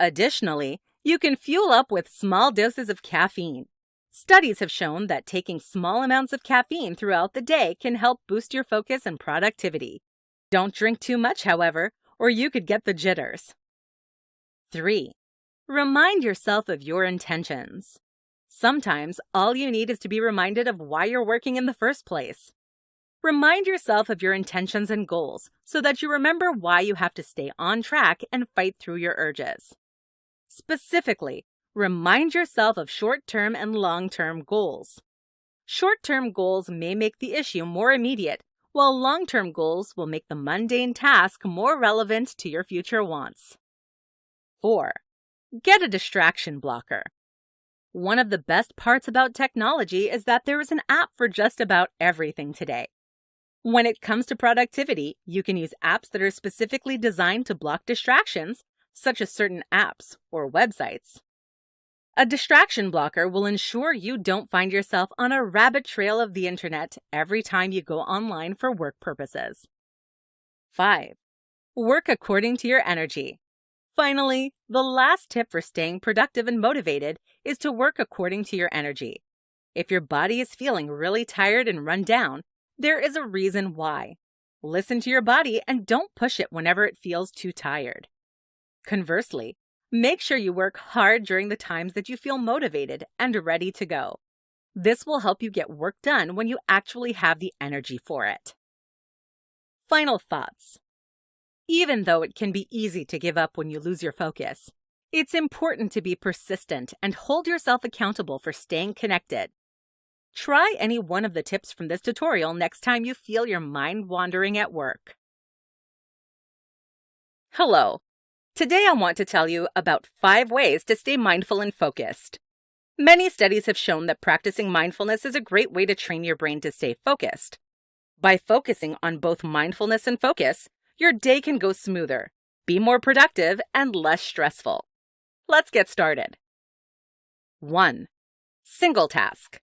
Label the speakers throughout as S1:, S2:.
S1: Additionally, you can fuel up with small doses of caffeine. Studies have shown that taking small amounts of caffeine throughout the day can help boost your focus and productivity. Don't drink too much, however, or you could get the jitters. 3. Remind yourself of your intentions. Sometimes all you need is to be reminded of why you're working in the first place. Remind yourself of your intentions and goals so that you remember why you have to stay on track and fight through your urges. Specifically, remind yourself of short-term and long-term goals. Short-term goals may make the issue more immediate, while long-term goals will make the mundane task more relevant to your future wants. 4. Get a distraction blocker. One of the best parts about technology is that there is an app for just about everything today. When it comes to productivity, you can use apps that are specifically designed to block distractions, such as certain apps or websites. A distraction blocker will ensure you don't find yourself on a rabbit trail of the internet every time you go online for work purposes. 5. Work according to your energy. Finally, the last tip for staying productive and motivated is to work according to your energy. If your body is feeling really tired and run down, there is a reason why. Listen to your body and don't push it whenever it feels too tired. Conversely, make sure you work hard during the times that you feel motivated and ready to go. This will help you get work done when you actually have the energy for it. Final thoughts. Even though it can be easy to give up when you lose your focus, it's important to be persistent and hold yourself accountable for staying connected. Try any one of the tips from this tutorial next time you feel your mind wandering at work. Hello. Today I want to tell you about 5 ways to stay mindful and focused. Many studies have shown that practicing mindfulness is a great way to train your brain to stay focused. By focusing on both mindfulness and focus, your day can go smoother, be more productive, and less stressful. Let's get started. 1. Single task.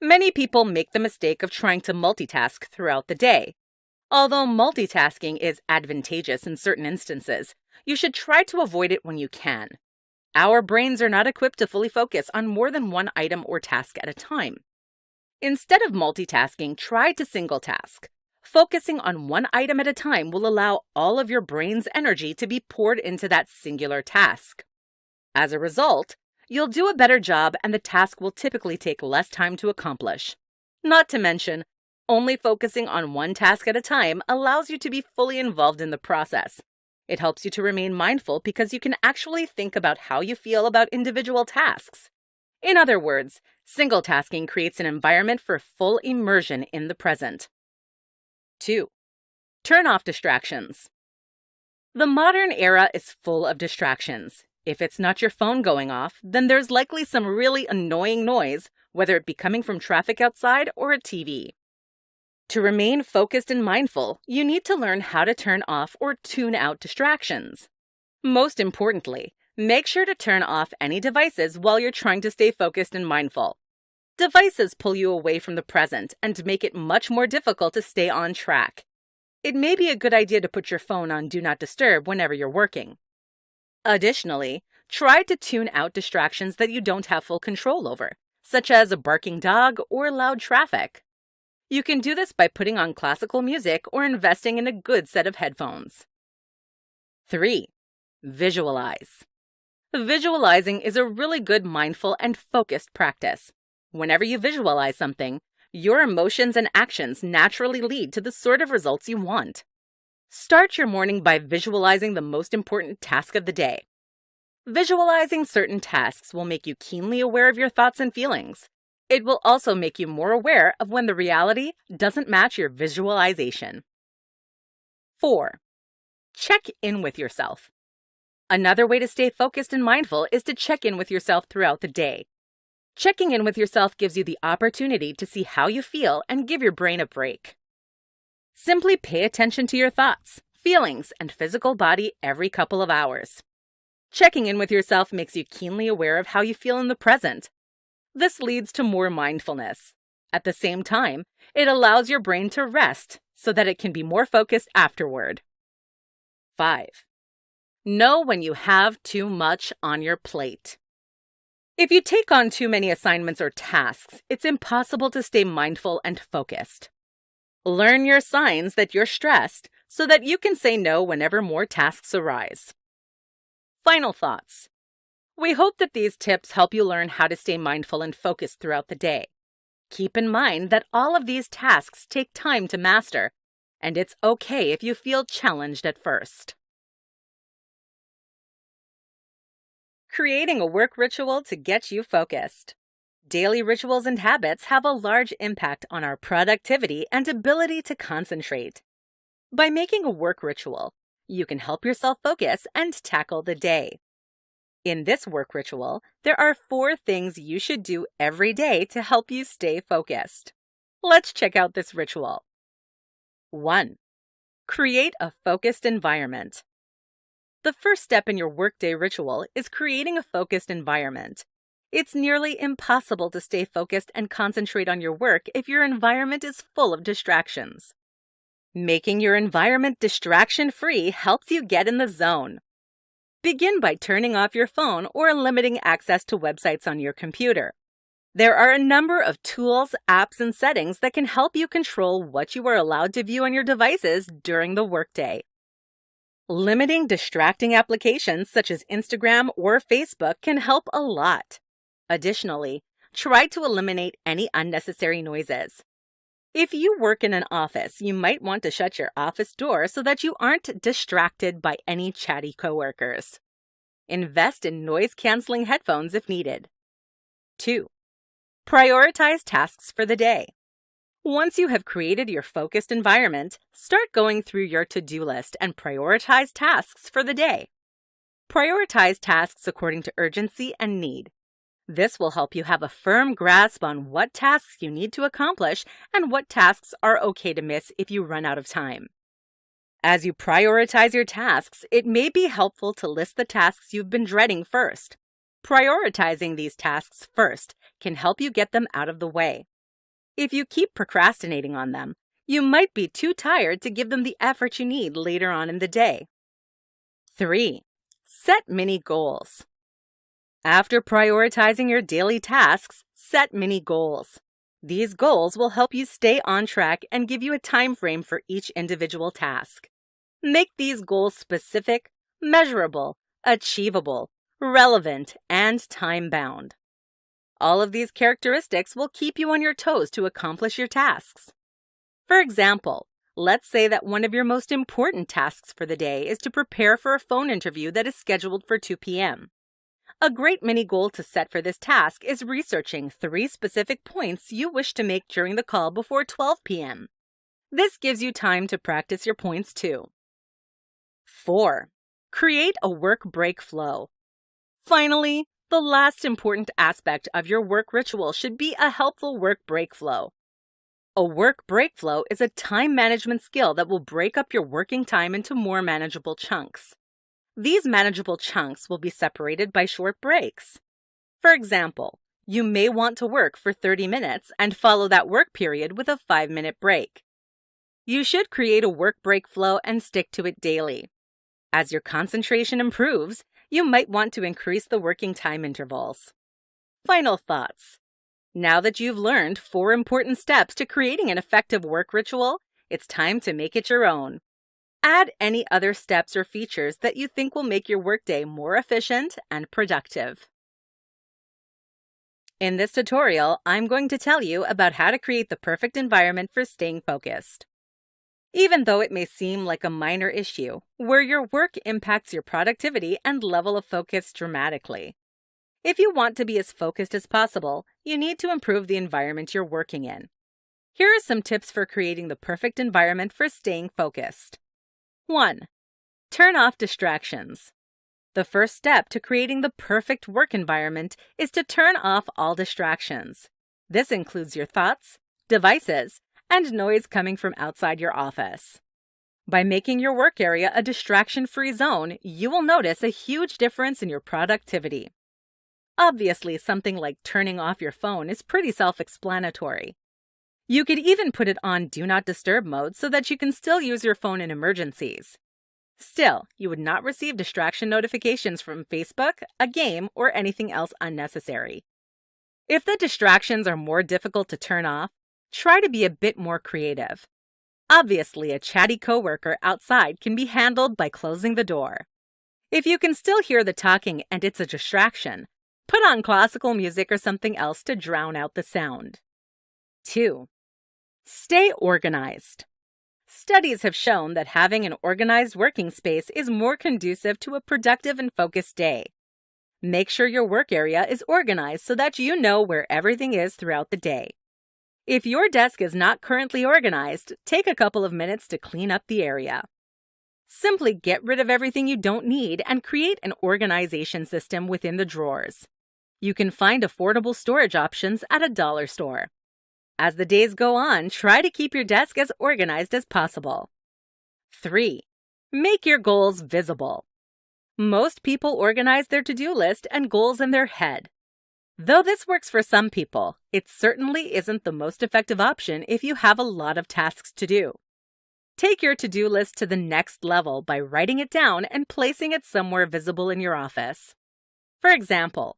S1: Many people make the mistake of trying to multitask throughout the day. Although multitasking is advantageous in certain instances, you should try to avoid it when you can. Our brains are not equipped to fully focus on more than one item or task at a time. Instead of multitasking, try to single task. Focusing on one item at a time will allow all of your brain's energy to be poured into that singular task. As a result, you'll do a better job and the task will typically take less time to accomplish. Not to mention, only focusing on one task at a time allows you to be fully involved in the process. It helps you to remain mindful because you can actually think about how you feel about individual tasks. In other words, single tasking creates an environment for full immersion in the present. 2. Turn off distractions. The modern era is full of distractions. If it's not your phone going off, then there's likely some really annoying noise, whether it be coming from traffic outside or a TV. To remain focused and mindful, you need to learn how to turn off or tune out distractions. Most importantly, make sure to turn off any devices while you're trying to stay focused and mindful. Devices pull you away from the present and make it much more difficult to stay on track. It may be a good idea to put your phone on Do Not Disturb whenever you're working. Additionally, try to tune out distractions that you don't have full control over, such as a barking dog or loud traffic. You can do this by putting on classical music or investing in a good set of headphones. 3. Visualize. Visualizing is a really good mindful and focused practice. Whenever you visualize something, your emotions and actions naturally lead to the sort of results you want. Start your morning by visualizing the most important task of the day. Visualizing certain tasks will make you keenly aware of your thoughts and feelings. It will also make you more aware of when the reality doesn't match your visualization. 4. Check in with yourself. Another way to stay focused and mindful is to check in with yourself throughout the day. Checking in with yourself gives you the opportunity to see how you feel and give your brain a break. Simply pay attention to your thoughts, feelings, and physical body every couple of hours. Checking in with yourself makes you keenly aware of how you feel in the present. This leads to more mindfulness. At the same time, it allows your brain to rest so that it can be more focused afterward. 5. Know when you have too much on your plate. If you take on too many assignments or tasks, it's impossible to stay mindful and focused. Learn your signs that you're stressed so that you can say no whenever more tasks arise. Final thoughts. We hope that these tips help you learn how to stay mindful and focused throughout the day. Keep in mind that all of these tasks take time to master, and it's okay if you feel challenged at first. Creating a work ritual to get you focused. Daily rituals and habits have a large impact on our productivity and ability to concentrate. By making a work ritual, you can help yourself focus and tackle the day. In this work ritual, there are 4 things you should do every day to help you stay focused. Let's check out this ritual. 1. Create a focused environment. The first step in your workday ritual is creating a focused environment. It's nearly impossible to stay focused and concentrate on your work if your environment is full of distractions. Making your environment distraction-free helps you get in the zone. Begin by turning off your phone or limiting access to websites on your computer. There are a number of tools, apps, and settings that can help you control what you are allowed to view on your devices during the workday. Limiting distracting applications such as Instagram or Facebook can help a lot. Additionally, try to eliminate any unnecessary noises. If you work in an office, you might want to shut your office door so that you aren't distracted by any chatty coworkers. Invest in noise-canceling headphones if needed. 2. Prioritize tasks for the day. Once you have created your focused environment, start going through your to-do list and prioritize tasks for the day. Prioritize tasks according to urgency and need. This will help you have a firm grasp on what tasks you need to accomplish and what tasks are okay to miss if you run out of time. As you prioritize your tasks, it may be helpful to list the tasks you've been dreading first. Prioritizing these tasks first can help you get them out of the way. If you keep procrastinating on them, you might be too tired to give them the effort you need later on in the day. 3. Set mini goals. After prioritizing your daily tasks, set mini goals. These goals will help you stay on track and give you a time frame for each individual task. Make these goals specific, measurable, achievable, relevant, and time-bound. All of these characteristics will keep you on your toes to accomplish your tasks. For example, let's say that one of your most important tasks for the day is to prepare for a phone interview that is scheduled for 2 p.m. A great mini goal to set for this task is researching 3 specific points you wish to make during the call before 12 p.m. This gives you time to practice your points too. 4. Create a work break flow. Finally, the last important aspect of your work ritual should be a helpful work break flow. A work break flow is a time management skill that will break up your working time into more manageable chunks. These manageable chunks will be separated by short breaks. For example, you may want to work for 30 minutes and follow that work period with a 5-minute break. You should create a work break flow and stick to it daily. As your concentration improves, you might want to increase the working time intervals. Final thoughts. Now that you've learned 4 important steps to creating an effective work ritual, it's time to make it your own. Add any other steps or features that you think will make your workday more efficient and productive. In this tutorial, I'm going to tell you about how to create the perfect environment for staying focused. Even though it may seem like a minor issue, where your work impacts your productivity and level of focus dramatically. If you want to be as focused as possible, you need to improve the environment you're working in. Here are some tips for creating the perfect environment for staying focused. 1. Turn off distractions. The first step to creating the perfect work environment is to turn off all distractions. This includes your thoughts, devices, and noise coming from outside your office. By making your work area a distraction-free zone, you will notice a huge difference in your productivity. Obviously, something like turning off your phone is pretty self-explanatory. You could even put it on Do Not Disturb mode so that you can still use your phone in emergencies. Still, you would not receive distraction notifications from Facebook, a game, or anything else unnecessary. If the distractions are more difficult to turn off, try to be a bit more creative. Obviously, a chatty coworker outside can be handled by closing the door. If you can still hear the talking and it's a distraction, put on classical music or something else to drown out the sound. 2. Stay organized. Studies have shown that having an organized working space is more conducive to a productive and focused day. Make sure your work area is organized so that you know where everything is throughout the day. If your desk is not currently organized, take a couple of minutes to clean up the area. Simply get rid of everything you don't need and create an organization system within the drawers. You can find affordable storage options at a dollar store. As the days go on, try to keep your desk as organized as possible. 3. Make your goals visible. Most people organize their to-do list and goals in their head. Though this works for some people, it certainly isn't the most effective option if you have a lot of tasks to do. Take your to-do list to the next level by writing it down and placing it somewhere visible in your office. For example,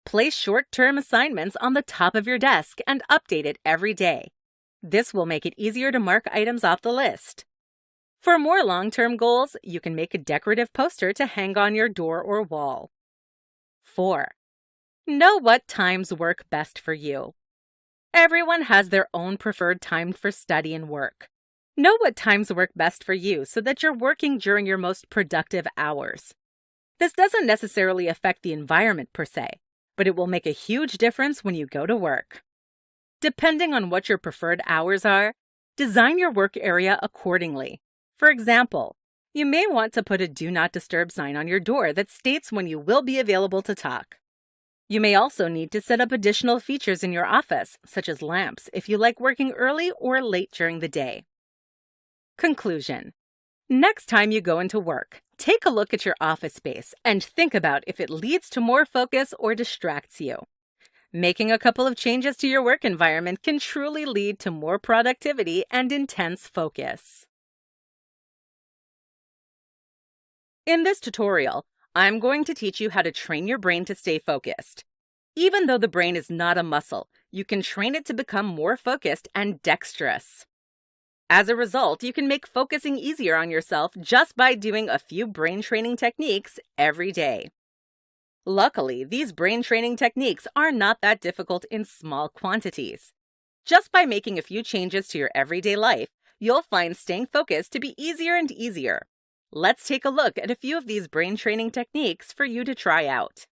S1: place short-term assignments on the top of your desk and update it every day. This will make it easier to mark items off the list. For more long-term goals, you can make a decorative poster to hang on your door or wall. 4. Know what times work best for you. Everyone has their own preferred time for study and work. Know what times work best for you so that you're working during your most productive hours. This doesn't necessarily affect the environment per se, but it will make a huge difference when you go to work. Depending on what your preferred hours are, design your work area accordingly. For example, you may want to put a Do Not Disturb sign on your door that states when you will be available to talk. You may also need to set up additional features in your office, such as lamps, if you like working early or late during the day. Conclusion. Next time you go into work, take a look at your office space and think about if it leads to more focus or distracts you. Making a couple of changes to your work environment can truly lead to more productivity and intense focus. In this tutorial, I'm going to teach you how to train your brain to stay focused. Even though the brain is not a muscle, you can train it to become more focused and dexterous. As a result, you can make focusing easier on yourself just by doing a few brain training techniques every day. Luckily, these brain training techniques are not that difficult in small quantities. Just by making a few changes to your everyday life, you'll find staying focused to be easier and easier. Let's take a look at a few of these brain training techniques for you to try out.